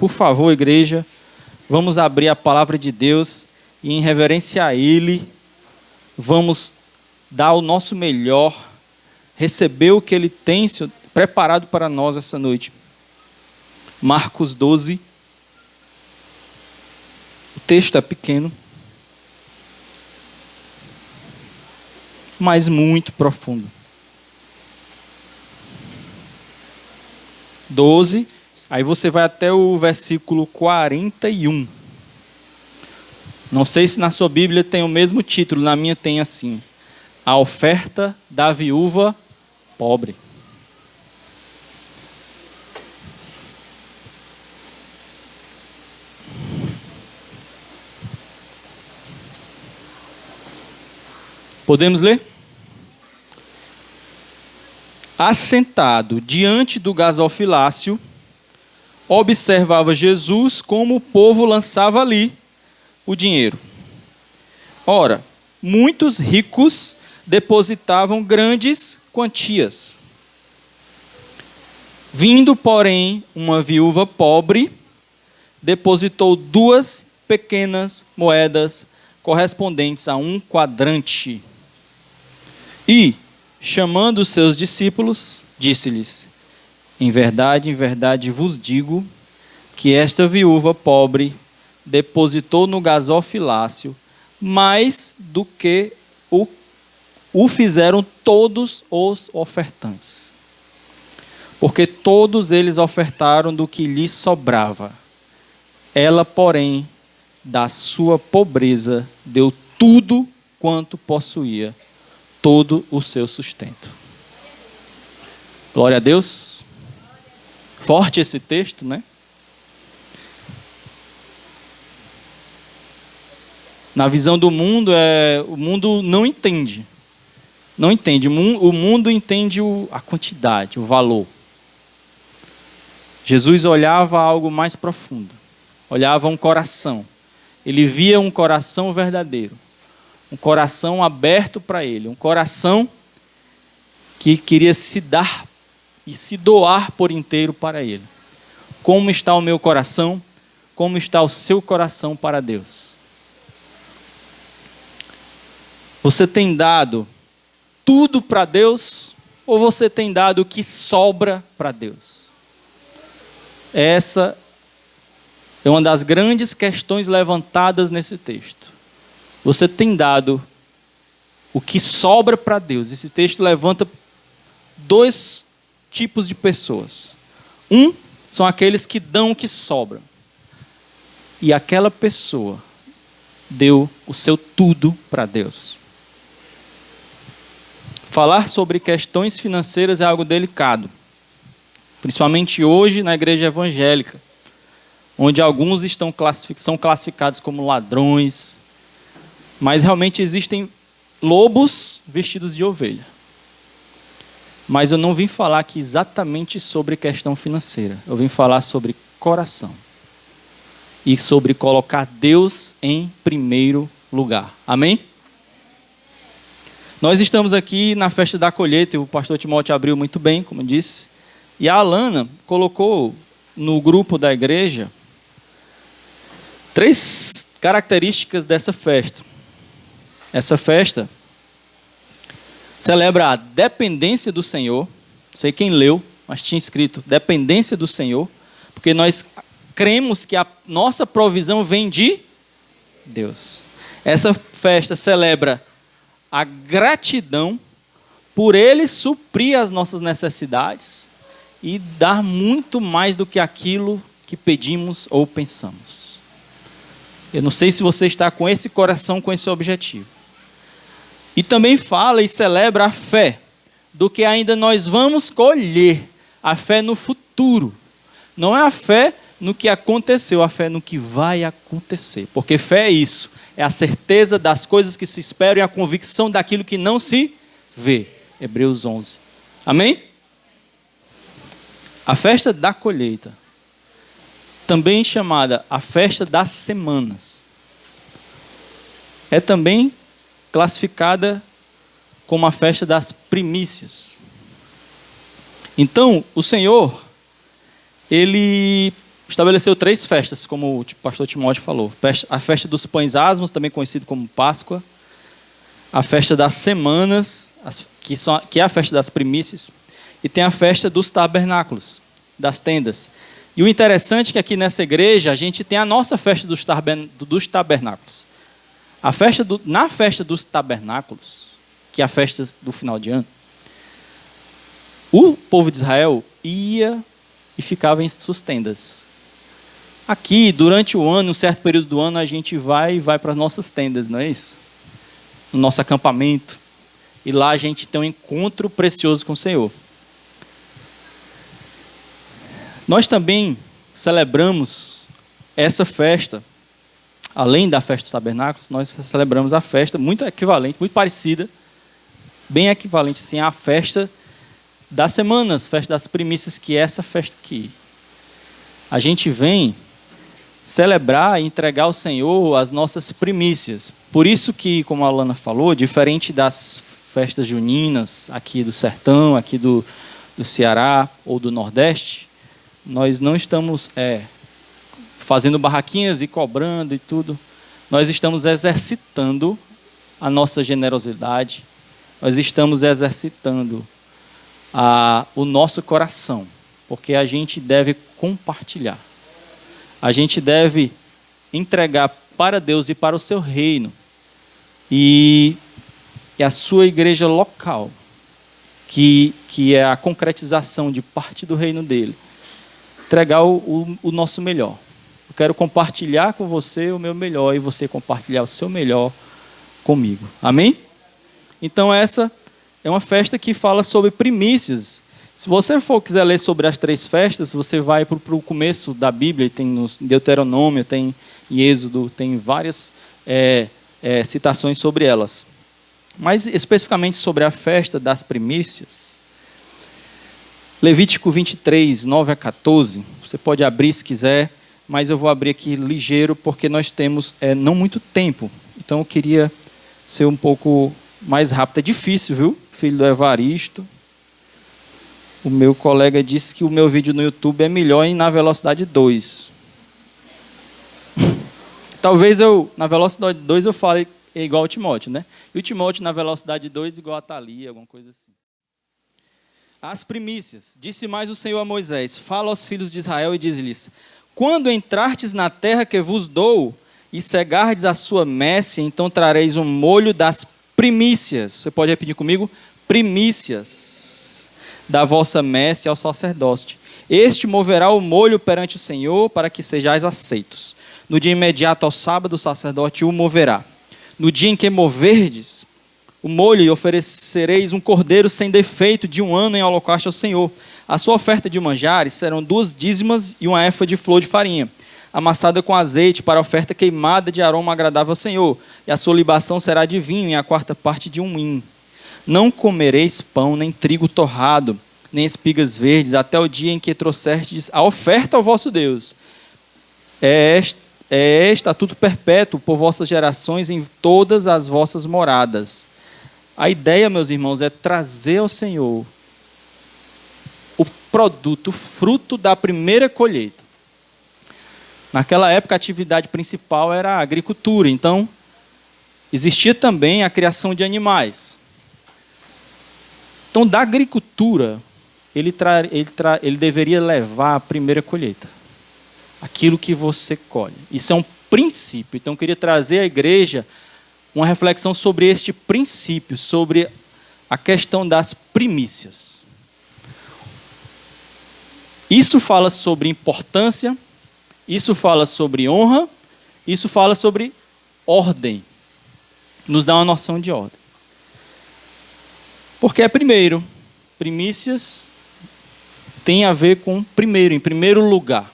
Por favor, igreja, vamos abrir a palavra de Deus e, em reverência a Ele, vamos dar o nosso melhor, receber o que Ele tem preparado para nós essa noite. Marcos 12. O texto é pequeno, mas muito profundo. 12, aí você vai até o versículo 41. Não sei se na sua Bíblia tem o mesmo título, na minha tem assim: a oferta da viúva pobre. Podemos ler? Assentado diante do gasofilácio, observava Jesus como o povo lançava ali o dinheiro. Ora, muitos ricos depositavam grandes quantias. Vindo, porém, uma viúva pobre, depositou 2 pequenas moedas correspondentes a 1 quadrante. E, chamando os seus discípulos, disse-lhes: em verdade vos digo, que esta viúva pobre depositou no gasofilácio mais do que o fizeram todos os ofertantes. Porque todos eles ofertaram do que lhes sobrava. Ela, porém, da sua pobreza, deu tudo quanto possuía, todo o seu sustento. Glória a Deus. Forte esse texto, né? Na visão do mundo, o mundo não entende. Não entende. O mundo entende a quantidade, o valor. Jesus olhava algo mais profundo. Olhava um coração. Ele via um coração verdadeiro. Um coração aberto para Ele. Um coração que queria se dar e se doar por inteiro para Ele. Como está o meu coração? Como está o seu coração para Deus? Você tem dado tudo para Deus ou você tem dado o que sobra para Deus? Essa é uma das grandes questões levantadas nesse texto. Você tem dado o que sobra para Deus? Esse texto levanta 2 tipos de pessoas. São aqueles que dão o que sobra. E aquela pessoa deu o seu tudo para Deus. Falar sobre questões financeiras é algo delicado. Principalmente hoje na igreja evangélica, onde alguns são classificados como ladrões, mas realmente existem lobos vestidos de ovelha. Mas eu não vim falar aqui exatamente sobre questão financeira. Eu vim falar sobre coração. E sobre colocar Deus em primeiro lugar. Amém? Nós estamos aqui na festa da colheita, e o pastor Timóteo abriu muito bem, como disse. E a Alana colocou no grupo da igreja 3 características dessa festa. Essa festa celebra a dependência do Senhor. Não sei quem leu, mas tinha escrito dependência do Senhor, porque nós cremos que a nossa provisão vem de Deus. Essa festa celebra a gratidão por Ele suprir as nossas necessidades e dar muito mais do que aquilo que pedimos ou pensamos. Eu não sei se você está com esse coração, com esse objetivo. E também fala e celebra a fé do que ainda nós vamos colher. A fé no futuro. Não é a fé no que aconteceu, a fé no que vai acontecer. Porque fé é isso. É a certeza das coisas que se esperam e a convicção daquilo que não se vê. Hebreus 11. Amém? A festa da colheita, também chamada a festa das semanas, é também classificada como a festa das primícias. Então, o Senhor, Ele estabeleceu 3 festas, como o pastor Timóteo falou. A festa dos pães asmos, também conhecido como Páscoa. A festa das semanas, que é a festa das primícias. E tem a festa dos tabernáculos, das tendas. E o interessante é que aqui nessa igreja a gente tem a nossa festa dos tabernáculos. Na festa dos tabernáculos, que é a festa do final de ano, o povo de Israel ia e ficava em suas tendas. Aqui, durante o ano, um certo período do ano, a gente vai para as nossas tendas, não é isso? No nosso acampamento. E lá a gente tem um encontro precioso com o Senhor. Nós também celebramos essa festa, além da festa dos tabernáculos, nós celebramos a festa muito equivalente, muito parecida, bem equivalente assim, à festa das semanas, festa das primícias, que é essa festa aqui. A gente vem celebrar e entregar ao Senhor as nossas primícias. Por isso que, como a Alana falou, diferente das festas juninas aqui do sertão, aqui do Ceará ou do Nordeste, nós não estamos fazendo barraquinhas e cobrando e tudo. Nós estamos exercitando a nossa generosidade. Nós estamos exercitando o nosso coração. Porque a gente deve compartilhar. A gente deve entregar para Deus e para o seu reino. E a sua igreja local, que é a concretização de parte do reino dele. Entregar o nosso melhor. Eu quero compartilhar com você o meu melhor e você compartilhar o seu melhor comigo. Amém? Então essa é uma festa que fala sobre primícias. Se você quiser ler sobre as 3 festas, você vai para o começo da Bíblia, tem no Deuteronômio, tem em Êxodo, tem várias citações sobre elas. Mas especificamente sobre a festa das primícias, Levítico 23, 9 a 14, você pode abrir se quiser, mas eu vou abrir aqui ligeiro, porque nós temos não muito tempo. Então eu queria ser um pouco mais rápido. É difícil, viu? Filho do Evaristo. O meu colega disse que o meu vídeo no YouTube é melhor na velocidade 2. Talvez na velocidade 2 eu fale igual ao Timóteo, né? E o Timóteo na velocidade 2 igual a Thalia, alguma coisa assim. As primícias. Disse mais o Senhor a Moisés: fala aos filhos de Israel e diz-lhes: quando entrardes na terra que vos dou e cegardes a sua messe, então trareis um molho das primícias. Você pode repetir comigo? Primícias da vossa messe ao sacerdote. Este moverá o molho perante o Senhor para que sejais aceitos. No dia imediato ao sábado, o sacerdote o moverá. No dia em que moverdes o molho, oferecereis um cordeiro sem defeito de 1 ano em holocausto ao Senhor. A sua oferta de manjares serão 2 dízimas e 1 efa de flor de farinha, amassada com azeite para oferta queimada de aroma agradável ao Senhor. E a sua libação será de vinho em a 4ª parte de 1 hin. Não comereis pão, nem trigo torrado, nem espigas verdes, até o dia em que trouxerdes a oferta ao vosso Deus. É estatuto perpétuo por vossas gerações em todas as vossas moradas. A ideia, meus irmãos, é trazer ao Senhor o produto, o fruto da primeira colheita. Naquela época, a atividade principal era a agricultura, então existia também a criação de animais. Então, da agricultura, ele deveria levar a primeira colheita. Aquilo que você colhe. Isso é um princípio. Então, eu queria trazer à igreja uma reflexão sobre este princípio, sobre a questão das primícias. Isso fala sobre importância, isso fala sobre honra, isso fala sobre ordem. Nos dá uma noção de ordem. Porque primeiro, primícias tem a ver com primeiro, em primeiro lugar.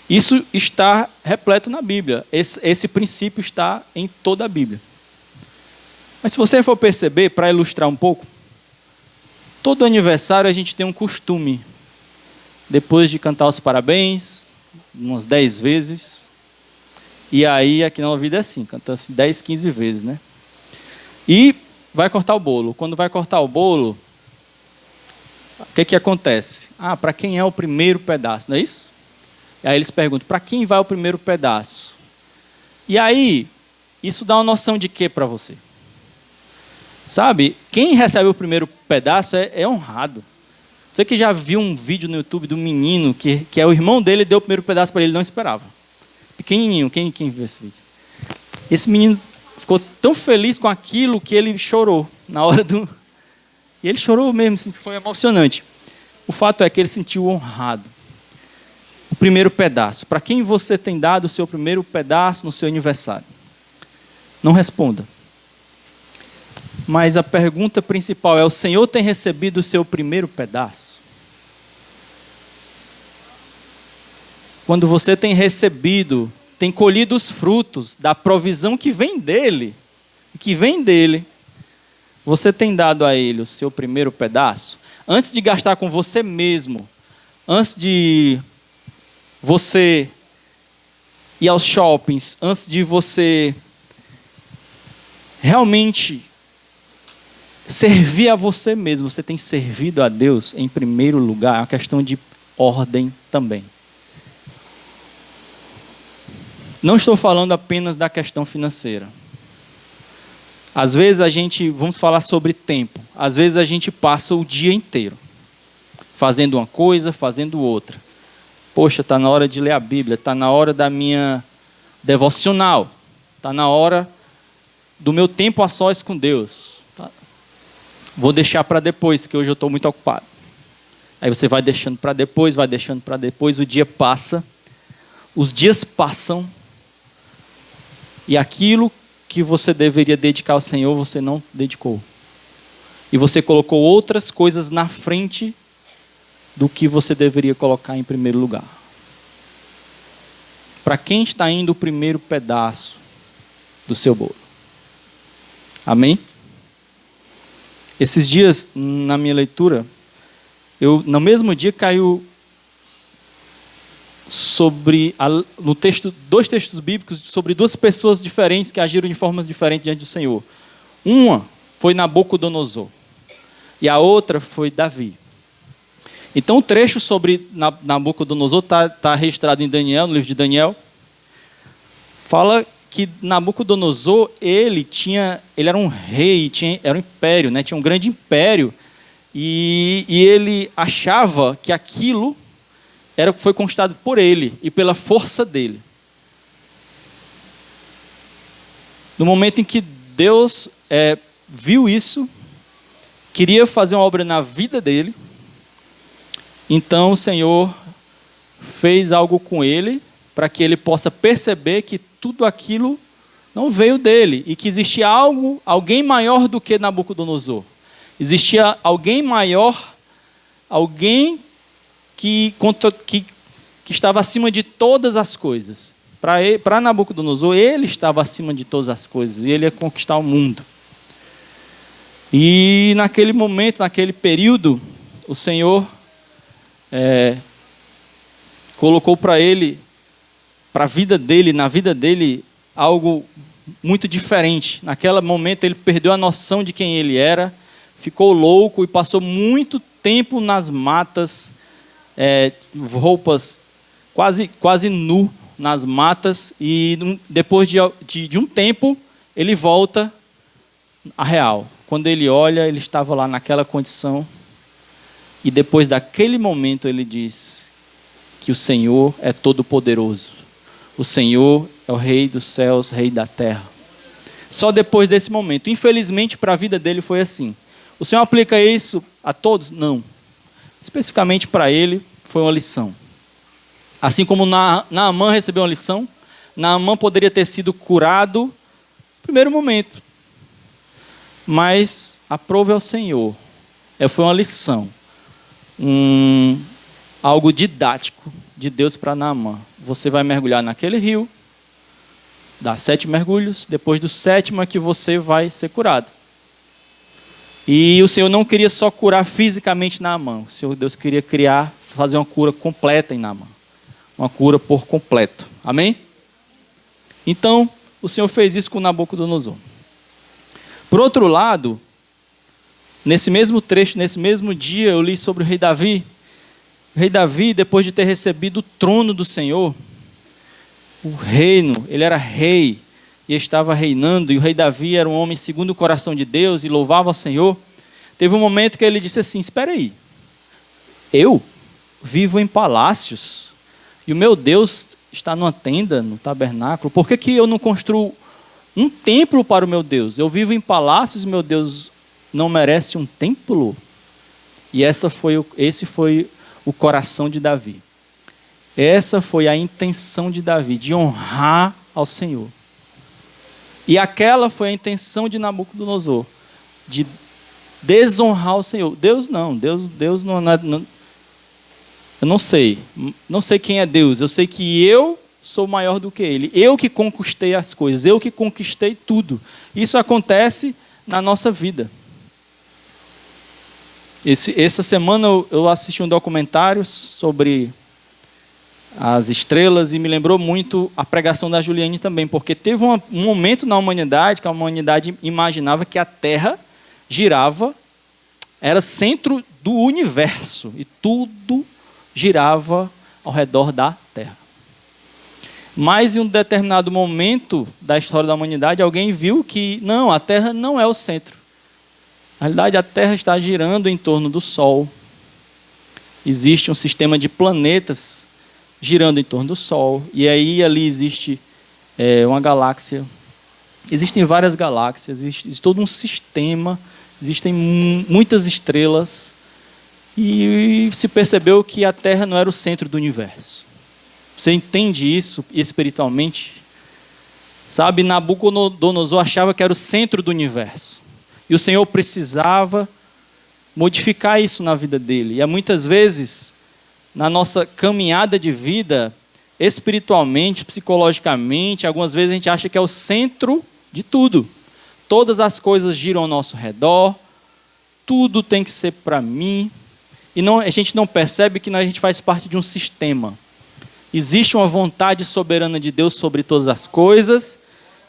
Isso está repleto na Bíblia. Esse princípio está em toda a Bíblia. Mas se você for perceber, para ilustrar um pouco, todo aniversário a gente tem um costume. Depois de cantar os parabéns, umas 10 vezes. E aí, aqui na vida é assim, canta-se 10, 15 vezes, né? E vai cortar o bolo. Quando vai cortar o bolo, o que acontece? Para quem é o primeiro pedaço, não é isso? E aí eles perguntam, para quem vai o primeiro pedaço? E aí, isso dá uma noção de quê para você? Sabe, quem recebe o primeiro pedaço é honrado. Você que já viu um vídeo no YouTube do menino, que é o irmão dele, deu o primeiro pedaço para ele, não esperava. Pequenininho, quem viu esse vídeo? Esse menino ficou tão feliz com aquilo que ele chorou na hora do... E ele chorou mesmo, assim, foi emocionante. O fato é que ele se sentiu honrado. O primeiro pedaço. Para quem você tem dado o seu primeiro pedaço no seu aniversário? Não responda. Mas a pergunta principal é: o Senhor tem recebido o seu primeiro pedaço? Quando você tem recebido, tem colhido os frutos da provisão que vem dele, você tem dado a ele o seu primeiro pedaço? Antes de gastar com você mesmo, antes de você ir aos shoppings, antes de você realmente servir a você mesmo, você tem servido a Deus em primeiro lugar? É uma questão de ordem também. Não estou falando apenas da questão financeira. Às vezes vamos falar sobre tempo. Às vezes a gente passa o dia inteiro fazendo uma coisa, fazendo outra. Poxa, está na hora de ler a Bíblia, está na hora da minha devocional, está na hora do meu tempo a sós com Deus. Vou deixar para depois, que hoje eu estou muito ocupado. Aí você vai deixando para depois, o dia passa, os dias passam, e aquilo que você deveria dedicar ao Senhor, você não dedicou. E você colocou outras coisas na frente do que você deveria colocar em primeiro lugar. Para quem está indo o primeiro pedaço do seu bolo? Amém? Esses dias, na minha leitura, no mesmo dia caiu no texto, 2 textos bíblicos sobre 2 pessoas diferentes que agiram de formas diferentes diante do Senhor. Uma foi Nabucodonosor e a outra foi Davi. Então o trecho sobre Nabucodonosor está registrado em Daniel, no livro de Daniel. Fala que Nabucodonosor, ele era um rei, era um império, né? Tinha um grande império, e ele achava que aquilo foi conquistado por ele e pela força dele. No momento em que Deus viu isso, queria fazer uma obra na vida dele, então o Senhor fez algo com ele, para que ele possa perceber que tudo aquilo não veio dele, e que existia alguém maior do que Nabucodonosor. Existia alguém maior, alguém que estava acima de todas as coisas. Para Nabucodonosor, ele estava acima de todas as coisas, e ele ia conquistar o mundo. E naquele momento, naquele período, o Senhor colocou para ele, para a vida dele, na vida dele, algo muito diferente. Naquele momento ele perdeu a noção de quem ele era, ficou louco e passou muito tempo nas matas, roupas quase nu nas matas, e depois de um tempo ele volta à real. Quando ele olha, ele estava lá naquela condição, e depois daquele momento ele diz que o Senhor é todo-poderoso. O Senhor é o Rei dos céus, Rei da terra. Só depois desse momento. Infelizmente, para a vida dele foi assim. O Senhor aplica isso a todos? Não. Especificamente para ele, foi uma lição. Assim como Naamã recebeu uma lição, Naamã poderia ter sido curado no primeiro momento. Mas aprove ao Senhor. Foi uma lição. Algo didático de Deus para Naamã. Você vai mergulhar naquele rio, dá 7 mergulhos, depois do 7º é que você vai ser curado. E o Senhor não queria só curar fisicamente Naamã, o Senhor Deus queria fazer uma cura completa em Naamã. Uma cura por completo. Amém? Então, o Senhor fez isso com Nabucodonosor. Por outro lado, nesse mesmo trecho, nesse mesmo dia, eu li sobre o rei Davi. O O rei Davi, depois de ter recebido o trono do Senhor, o reino, ele era rei e estava reinando, e o rei Davi era um homem segundo o coração de Deus e louvava ao Senhor. Teve um momento que ele disse assim: espera aí, eu vivo em palácios e o meu Deus está numa tenda, no tabernáculo, por que eu não construo um templo para o meu Deus? Eu vivo em palácios e meu Deus não merece um templo? E esse foi o coração de Davi. Essa foi a intenção de Davi, de honrar ao Senhor. E aquela foi a intenção de Nabucodonosor, de desonrar o Senhor. Deus não, eu não sei quem é Deus, eu sei que eu sou maior do que Ele, eu que conquistei as coisas, eu que conquistei tudo. Isso acontece na nossa vida. Essa semana eu assisti um documentário sobre as estrelas e me lembrou muito a pregação da Juliane também, porque teve um momento na humanidade que a humanidade imaginava que a Terra girava, era centro do universo e tudo girava ao redor da Terra. Mas em um determinado momento da história da humanidade, alguém viu que não, a Terra não é o centro. Na realidade, a Terra está girando em torno do Sol. Existe um sistema de planetas girando em torno do Sol. E aí ali existe uma galáxia. Existem várias galáxias, existe todo um sistema, existem muitas estrelas. E se percebeu que a Terra não era o centro do universo. Você entende isso espiritualmente? Sabe, Nabucodonosor achava que era o centro do universo. E o Senhor precisava modificar isso na vida dele. E muitas vezes, na nossa caminhada de vida, espiritualmente, psicologicamente, algumas vezes a gente acha que é o centro de tudo. Todas as coisas giram ao nosso redor, tudo tem que ser para mim. E a gente não percebe que a gente faz parte de um sistema. Existe uma vontade soberana de Deus sobre todas as coisas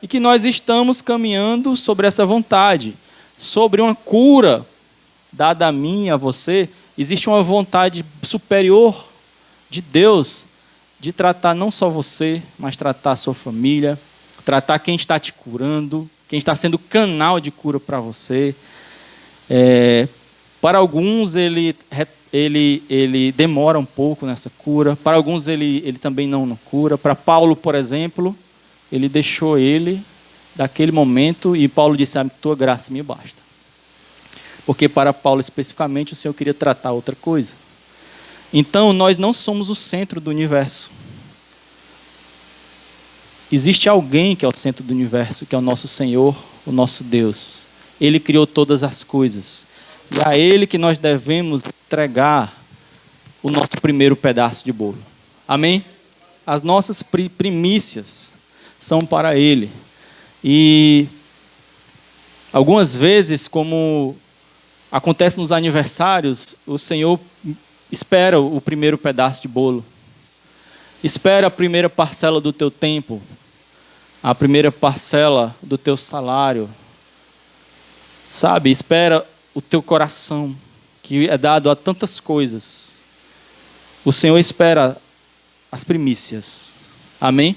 e que nós estamos caminhando sobre essa vontade. Sobre uma cura dada a mim e a você, existe uma vontade superior de Deus de tratar não só você, mas tratar a sua família, tratar quem está te curando, quem está sendo canal de cura para você. Para alguns ele demora um pouco nessa cura, para alguns ele também não cura. Para Paulo, por exemplo, ele deixou ele daquele momento e Paulo disse: a tua graça me basta. Porque para Paulo especificamente o Senhor queria tratar outra coisa. Então nós não somos o centro do universo. Existe alguém que é o centro do universo, que é o nosso Senhor, o nosso Deus. Ele criou todas as coisas. E a Ele que nós devemos entregar o nosso primeiro pedaço de bolo. Amém? As nossas primícias são para Ele. E algumas vezes, como acontece nos aniversários, o Senhor espera o primeiro pedaço de bolo. Espera a primeira parcela do teu tempo, a primeira parcela do teu salário. Sabe, espera o teu coração, que é dado a tantas coisas. O Senhor espera as primícias. Amém?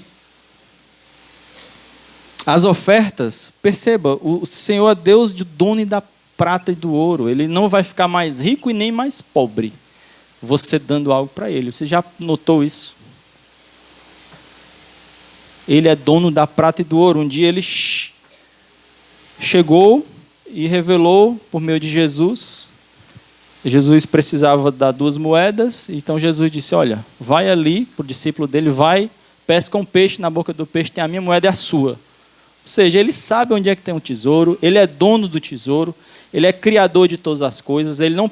As ofertas, perceba, o Senhor é Deus do dono e da prata e do ouro. Ele não vai ficar mais rico e nem mais pobre, você dando algo para Ele. Você já notou isso? Ele é dono da prata e do ouro. Um dia Ele chegou e revelou por meio de Jesus. Jesus precisava dar 2 moedas, então Jesus disse: olha, vai ali, para o discípulo dele, vai, pesca um peixe, na boca do peixe tem a minha moeda e a sua. Ou seja, ele sabe onde é que tem um tesouro, ele é dono do tesouro, ele é criador de todas as coisas, ele não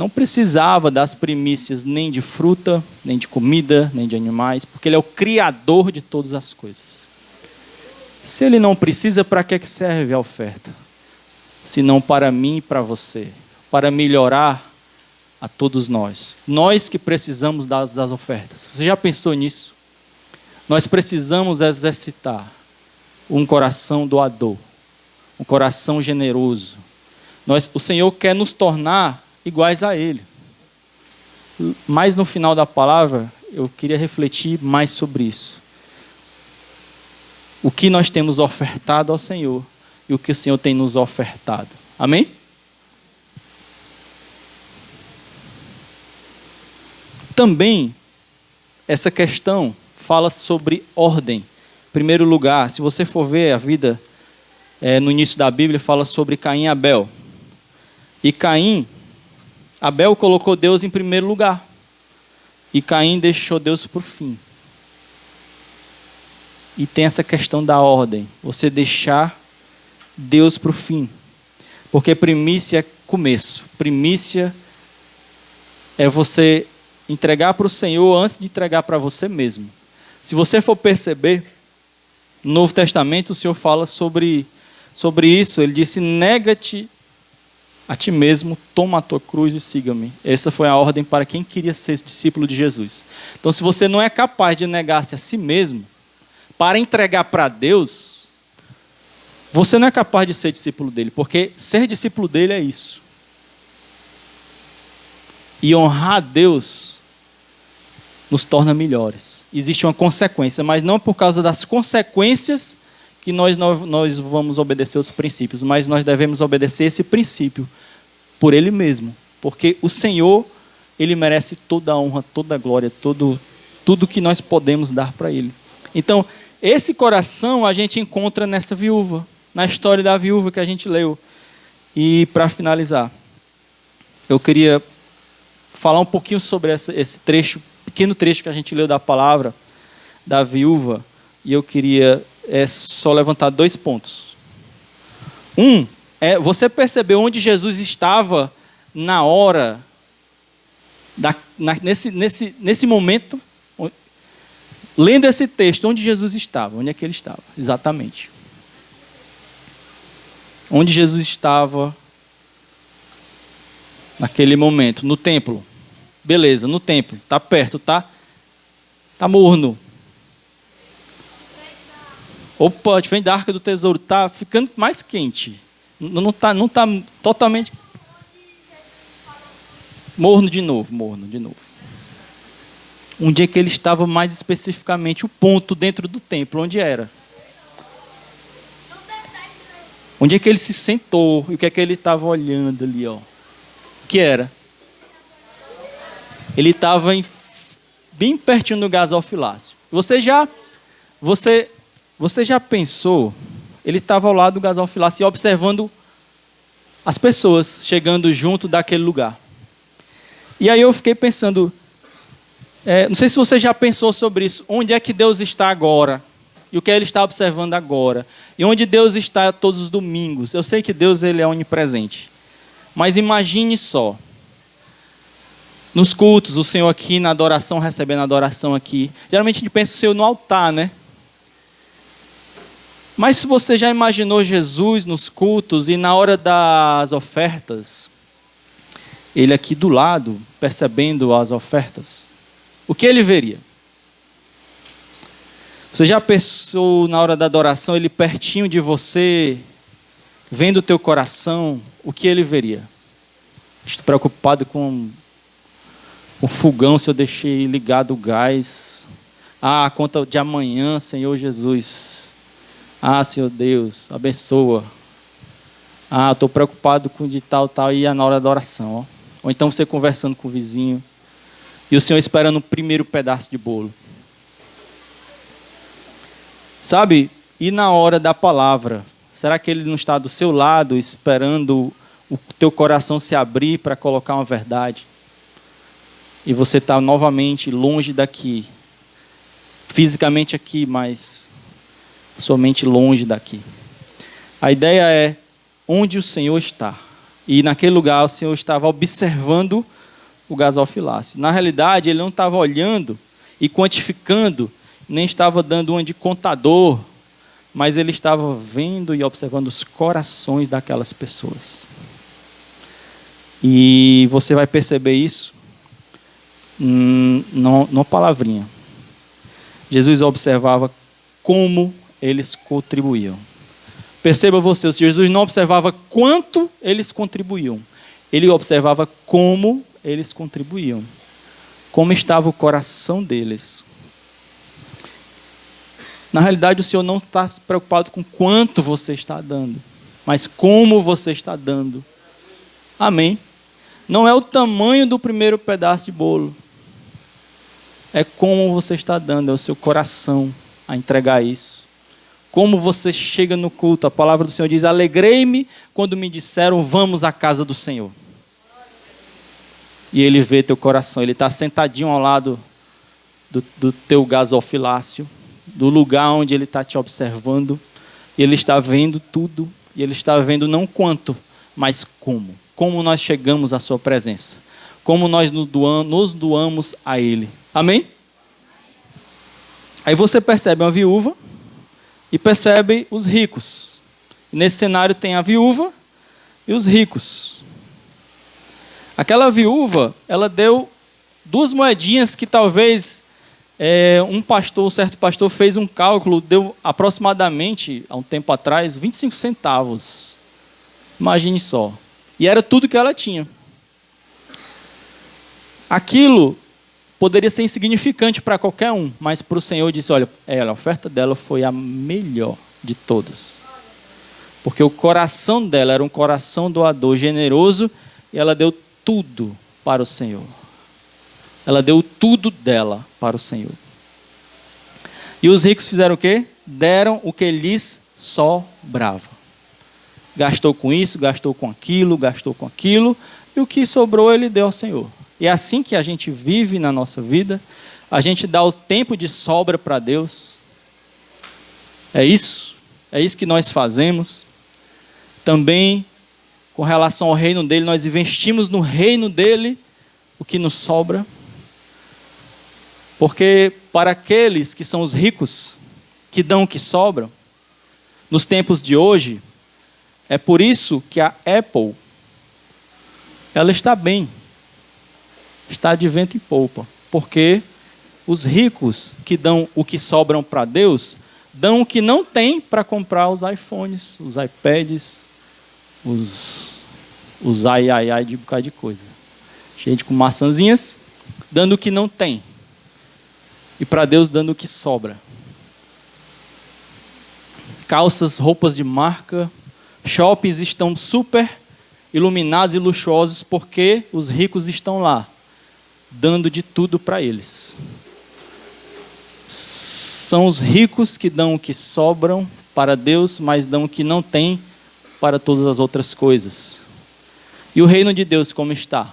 precisava das primícias nem de fruta, nem de comida, nem de animais, porque ele é o criador de todas as coisas. Se ele não precisa, para que serve a oferta? Se não para mim e para você, para melhorar a todos nós. Nós que precisamos das ofertas. Você já pensou nisso? Nós precisamos exercitar um coração doador, um coração generoso. O Senhor quer nos tornar iguais a Ele. Mas no final da palavra, eu queria refletir mais sobre isso. O que nós temos ofertado ao Senhor e o que o Senhor tem nos ofertado. Amém? Também, essa questão fala sobre ordem. Em primeiro lugar, se você for ver a vida no início da Bíblia, fala sobre Caim e Abel. E Abel colocou Deus em primeiro lugar. E Caim deixou Deus por fim. E tem essa questão da ordem. Você deixar Deus para o fim. Porque primícia é começo. Primícia é você entregar para o Senhor antes de entregar para você mesmo. Se você for perceber, no Novo Testamento o Senhor fala sobre isso. Ele disse, nega-te a ti mesmo, toma a tua cruz e siga-me. Essa foi a ordem para quem queria ser discípulo de Jesus. Então, se você não é capaz de negar-se a si mesmo, para entregar para Deus, você não é capaz de ser discípulo dele, porque ser discípulo dele é isso. E honrar a Deus nos torna melhores. Existe uma consequência, mas não por causa das consequências que nós vamos obedecer os princípios, mas nós devemos obedecer esse princípio por Ele mesmo, porque o Senhor, Ele merece toda a honra, toda a glória, tudo que nós podemos dar para Ele. Então, esse coração a gente encontra nessa viúva, na história da viúva que a gente leu. E para finalizar, eu queria falar um pouquinho sobre esse trecho, pequeno trecho que a gente leu da palavra da viúva, e eu queria só levantar 2 pontos. Você percebeu onde Jesus estava na hora, nesse momento, lendo esse texto, onde Jesus estava? Onde é que ele estava? Exatamente. Onde Jesus estava naquele momento? No templo. Beleza, no templo. Está perto, tá morno. Opa, diferente da Arca do Tesouro, está ficando mais quente. Não está totalmente... Morno de novo. Onde é que ele estava mais especificamente, o ponto dentro do templo, onde era? Onde é que ele se sentou, e o que é que ele estava olhando ali, ó? O que era? Ele estava bem pertinho do gasofilácio. Você já pensou, ele estava ao lado do gasofilácio observando as pessoas chegando junto daquele lugar. E aí eu fiquei pensando, não sei se você já pensou sobre isso, onde é que Deus está agora? E o que ele está observando agora? E onde Deus está todos os domingos? Eu sei que Deus ele é onipresente. Mas imagine só, nos cultos, o Senhor aqui na adoração, recebendo a adoração aqui. Geralmente a gente pensa o Senhor no altar, né? Mas se você já imaginou Jesus nos cultos e na hora das ofertas, ele aqui do lado, percebendo as ofertas, o que ele veria? Você já pensou na hora da adoração, ele pertinho de você, vendo o teu coração, o que ele veria? Estou preocupado com o fogão, se eu deixei ligado o gás. A conta de amanhã, Senhor Jesus. Senhor Deus, abençoa. Estou preocupado com de tal, e na hora da oração. Ó. Ou então você conversando com o vizinho, e o Senhor esperando o primeiro pedaço de bolo. Sabe? E na hora da palavra, será que Ele não está do seu lado, esperando o teu coração se abrir para colocar uma verdade? E você está novamente longe daqui, fisicamente aqui, mas somente longe daqui. A ideia é onde o Senhor está. E naquele lugar o Senhor estava observando o gasofilácio. Na realidade, ele não estava olhando e quantificando, nem estava dando uma de contador, mas ele estava vendo e observando os corações daquelas pessoas. E você vai perceber isso numa palavrinha. Jesus observava como eles contribuíam. Perceba você, Jesus não observava quanto eles contribuíam. Ele observava como eles contribuíam. como estava o coração deles. Na realidade, o Senhor não está preocupado com quanto você está dando, mas como você está dando. Amém? Não é o tamanho do primeiro pedaço de bolo. É como você está dando, é o seu coração a entregar isso. Como você chega no culto. A palavra do Senhor diz: alegrei-me quando me disseram, vamos à casa do Senhor. E Ele vê teu coração. Ele está sentadinho ao lado do teu gasofilácio, do lugar onde Ele está te observando. E Ele está vendo tudo. E Ele está vendo não quanto, mas como. Como nós chegamos à sua presença. Como nós nos doamos a Ele. Amém? Aí você percebe uma viúva e percebe os ricos. Nesse cenário tem a viúva e os ricos. Aquela viúva, ela deu 2 moedinhas que talvez um certo pastor fez um cálculo, deu aproximadamente, há um tempo atrás, 25 centavos. Imagine só. E era tudo que ela tinha. Aquilo poderia ser insignificante para qualquer um, mas para o Senhor disse, olha, a oferta dela foi a melhor de todas. Porque o coração dela era um coração doador, generoso, e ela deu tudo para o Senhor. Ela deu tudo dela para o Senhor. E os ricos fizeram o quê? Deram o que lhes sobrava. Gastou com isso, gastou com aquilo, e o que sobrou ele deu ao Senhor. E é assim que a gente vive na nossa vida. A gente dá o tempo de sobra para Deus. É isso que nós fazemos. Também, com relação ao reino dele, nós investimos no reino dele o que nos sobra. Porque para aqueles que são os ricos, que dão o que sobram, nos tempos de hoje, é por isso que a Apple, ela está bem. Está de vento em polpa, porque os ricos que dão o que sobram para Deus, dão o que não tem para comprar os iPhones, os iPads, os ai de um bocado de coisa. Gente com maçãzinhas, dando o que não tem. E para Deus dando o que sobra. Calças, roupas de marca, shoppings estão super iluminados e luxuosos porque os ricos estão lá, dando de tudo para eles. São os ricos que dão o que sobram para Deus, mas dão o que não tem para todas as outras coisas. E o reino de Deus como está?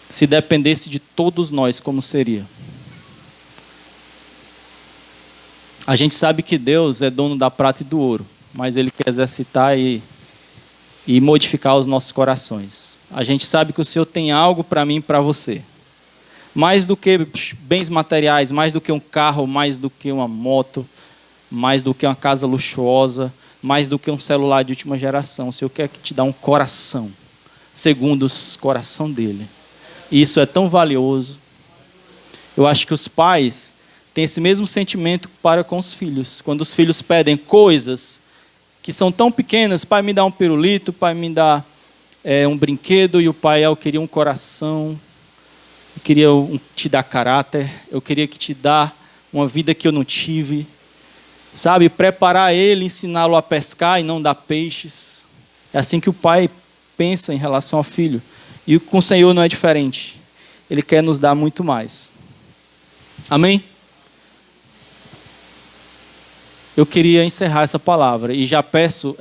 Se dependesse de todos nós, como seria? A gente sabe que Deus é dono da prata e do ouro, mas Ele quer exercitar e modificar os nossos corações. A gente sabe que o Senhor tem algo para mim e para você. Mais do que bens materiais, mais do que um carro, mais do que uma moto, mais do que uma casa luxuosa, mais do que um celular de última geração. O Senhor quer te dar um coração, segundo o coração dele. E isso é tão valioso. Eu acho que os pais têm esse mesmo sentimento para com os filhos. Quando os filhos pedem coisas que são tão pequenas, pai, me dá um pirulito, pai, me dá um brinquedo, e o pai, eu queria um coração, eu queria te dar caráter, eu queria que te dar uma vida que eu não tive, sabe, preparar ele, ensiná-lo a pescar e não dar peixes. É assim que o pai pensa em relação ao filho, e com o Senhor não é diferente. Ele quer nos dar muito mais. Amém? Eu queria encerrar essa palavra e já peço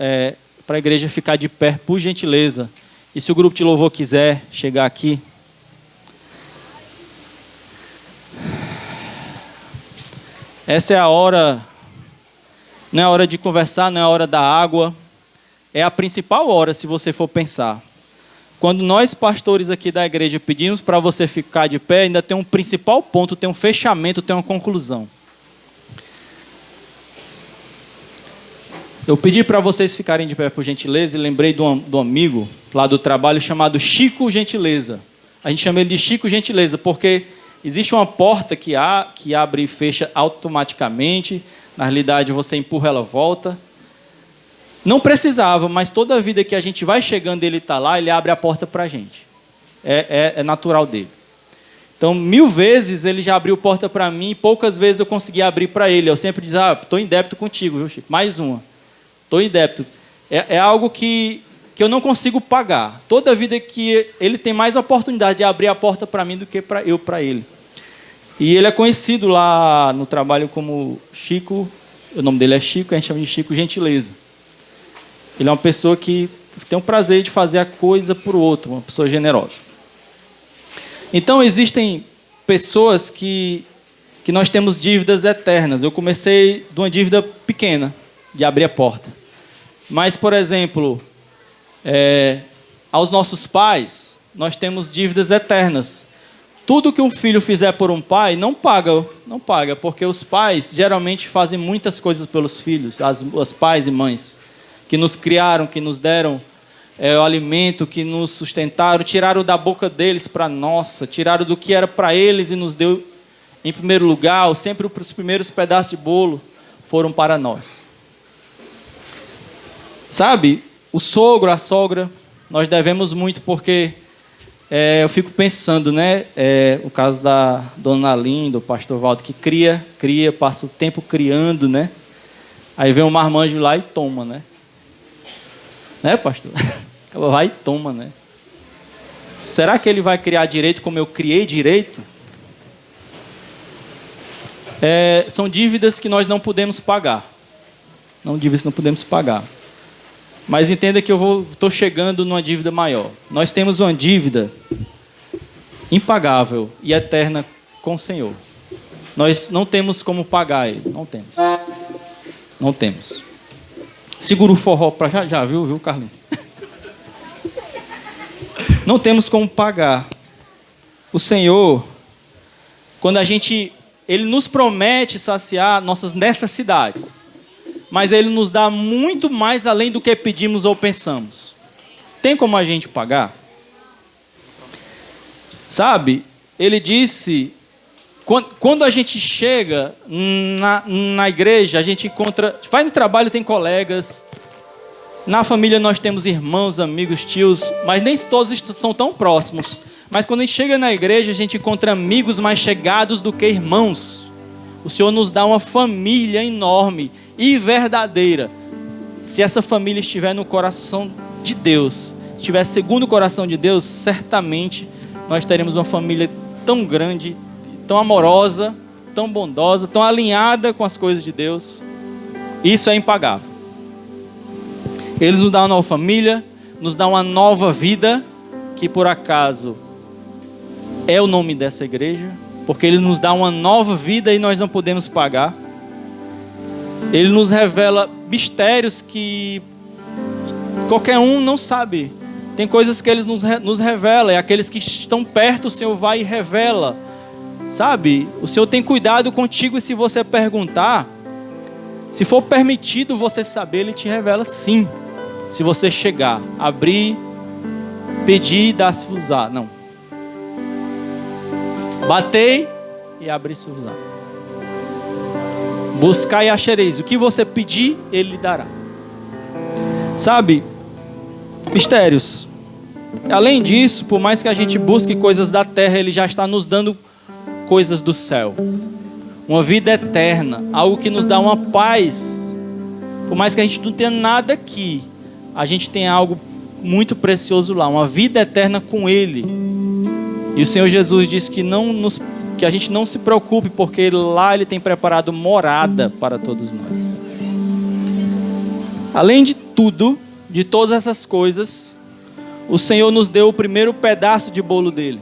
para a igreja ficar de pé, por gentileza. E se o grupo de louvor quiser chegar aqui. Essa é a hora, não é a hora de conversar, não é a hora da água. É a principal hora, se você for pensar. Quando nós, pastores aqui da igreja, pedimos para você ficar de pé, ainda tem um principal ponto, tem um fechamento, tem uma conclusão. Eu pedi para vocês ficarem de pé, por gentileza, e lembrei do amigo lá do trabalho chamado Chico Gentileza. A gente chama ele de Chico Gentileza, porque existe uma porta que abre e fecha automaticamente. Na realidade, você empurra, ela volta. Não precisava, mas toda vida que a gente vai chegando, ele está lá, ele abre a porta para a gente. É natural dele. Então, 1000 vezes ele já abriu porta para mim, e poucas vezes eu consegui abrir para ele. Eu sempre dizia, estou em débito contigo, viu, Chico? Mais uma. Estou em débito. É algo que eu não consigo pagar. Toda vida que ele tem mais oportunidade de abrir a porta para mim do que eu para ele. E ele é conhecido lá no trabalho como Chico, o nome dele é Chico, a gente chama de Chico Gentileza. Ele é uma pessoa que tem o prazer de fazer a coisa por outro, uma pessoa generosa. Então, existem pessoas que nós temos dívidas eternas. Eu comecei de uma dívida pequena, de abrir a porta. Mas, por exemplo, aos nossos pais, nós temos dívidas eternas. Tudo que um filho fizer por um pai, não paga, porque os pais geralmente fazem muitas coisas pelos filhos, os pais e mães, que nos criaram, que nos deram o alimento, que nos sustentaram, tiraram da boca deles para nossa, tiraram do que era para eles e nos deu em primeiro lugar, sempre os primeiros pedaços de bolo foram para nós. Sabe, o sogro, a sogra, nós devemos muito porque eu fico pensando, né, o caso da dona Aline, do pastor Valdo, que cria, passa o tempo criando, né, aí vem um marmanjo lá e toma, né, pastor? Vai e toma, né? Será que ele vai criar direito como eu criei direito? São dívidas que nós não podemos pagar. Dívidas que não podemos pagar. Mas entenda que eu estou chegando numa dívida maior. Nós temos uma dívida impagável e eterna com o Senhor. Nós não temos como pagar ele. Não temos. Não temos. Segura o forró para já viu, Carlinhos? Não temos como pagar. O Senhor, quando Ele nos promete saciar nossas necessidades, mas Ele nos dá muito mais além do que pedimos ou pensamos. Tem como a gente pagar? Sabe, Ele disse, quando a gente chega na igreja, a gente encontra, vai no trabalho, tem colegas, na família nós temos irmãos, amigos, tios, mas nem todos são tão próximos. Mas quando a gente chega na igreja, a gente encontra amigos mais chegados do que irmãos. O Senhor nos dá uma família enorme e verdadeira. Se essa família estiver no coração de Deus, estiver segundo o coração de Deus, certamente nós teremos uma família tão grande, tão amorosa, tão bondosa, tão alinhada com as coisas de Deus. Isso é impagável. Eles nos dão uma nova família, nos dão uma nova vida, que por acaso é o nome dessa igreja, porque Ele nos dá uma nova vida e nós não podemos pagar. Ele nos revela mistérios que qualquer um não sabe. Tem coisas que Ele nos revela, e aqueles que estão perto, o Senhor vai e revela. Sabe, o Senhor tem cuidado contigo, e se você perguntar, se for permitido você saber, Ele te revela sim. Se você chegar, abrir, pedir, dar-se-vos-á. Não. Batei e abri-se-vos-á. Buscai e achareis. O que você pedir, Ele lhe dará. Sabe, mistérios. Além disso, por mais que a gente busque coisas da terra, Ele já está nos dando coisas do céu. Uma vida eterna, algo que nos dá uma paz. Por mais que a gente não tenha nada aqui, a gente tem algo muito precioso lá, uma vida eterna com Ele. E o Senhor Jesus disse que a gente não se preocupe, porque lá Ele tem preparado morada para todos nós. Além de tudo, de todas essas coisas, o Senhor nos deu o primeiro pedaço de bolo dele.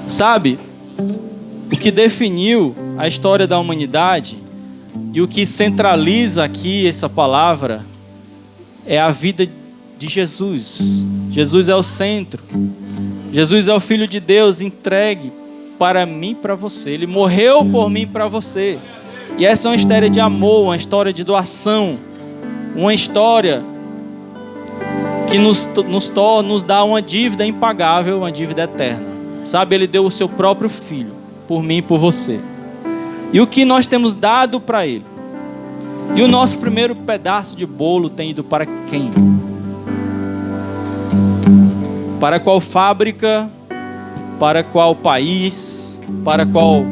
Sabe, o que definiu a história da humanidade e o que centraliza aqui essa palavra é a vida de Jesus. Jesus é o centro. Jesus é o Filho de Deus entregue para mim e para você. Ele morreu por mim e para você. E essa é uma história de amor, uma história de doação, uma história que nos dá uma dívida impagável, uma dívida eterna. Sabe, Ele deu o seu próprio Filho por mim e por você. E o que nós temos dado para Ele? E o nosso primeiro pedaço de bolo tem ido para quem? Para qual fábrica, para qual país, para qual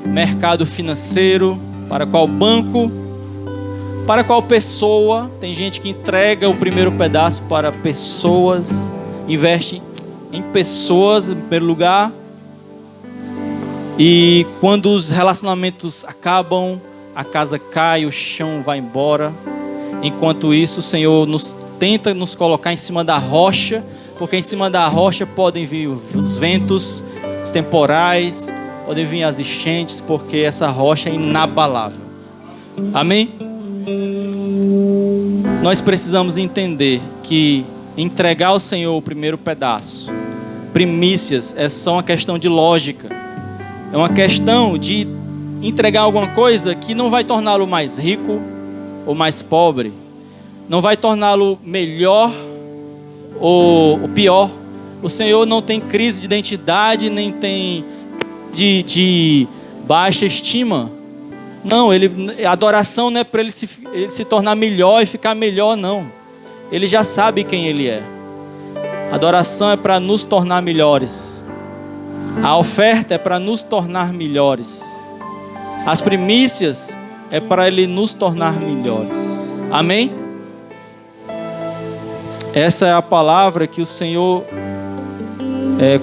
mercado financeiro, para qual banco, para qual pessoa. Tem gente que entrega o primeiro pedaço para pessoas, investe em pessoas em primeiro lugar. E quando os relacionamentos acabam, a casa cai, o chão vai embora. Enquanto isso, o Senhor tenta nos colocar em cima da rocha, porque em cima da rocha podem vir os ventos, os temporais, podem vir as enchentes, porque essa rocha é inabalável. Amém? Nós precisamos entender que entregar ao Senhor o primeiro pedaço, primícias, é só uma questão de lógica. É uma questão de entregar alguma coisa que não vai torná-lo mais rico ou mais pobre, não vai torná-lo melhor ou pior. O Senhor não tem crise de identidade, nem tem de baixa estima. Não, a adoração não é para ele se tornar melhor e ficar melhor, não. Ele já sabe quem ele é. A adoração é para nos tornar melhores. A oferta é para nos tornar melhores. As primícias é para Ele nos tornar melhores. Amém? Essa é a palavra que o Senhor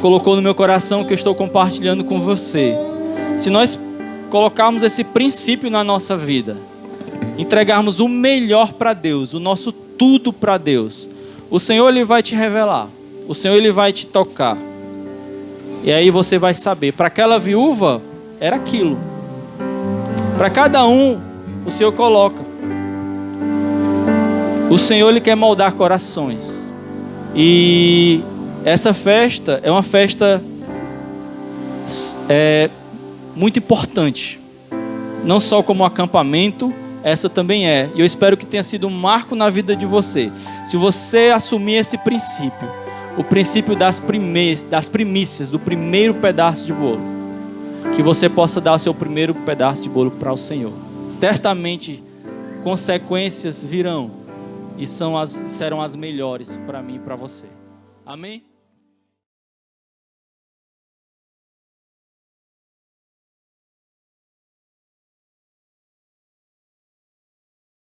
colocou no meu coração, que eu estou compartilhando com você. Se nós colocarmos esse princípio na nossa vida, entregarmos o melhor para Deus, o nosso tudo para Deus, o Senhor Ele vai te revelar. O Senhor Ele vai te tocar. E aí você vai saber, para aquela viúva, era aquilo. Para cada um, o Senhor coloca. O Senhor, Ele quer moldar corações. E essa festa é uma festa muito importante. Não só como acampamento, essa também é. E eu espero que tenha sido um marco na vida de você. Se você assumir esse princípio, o princípio das primícias, do primeiro pedaço de bolo, que você possa dar o seu primeiro pedaço de bolo para o Senhor. Certamente consequências virão e serão as melhores para mim e para você. Amém?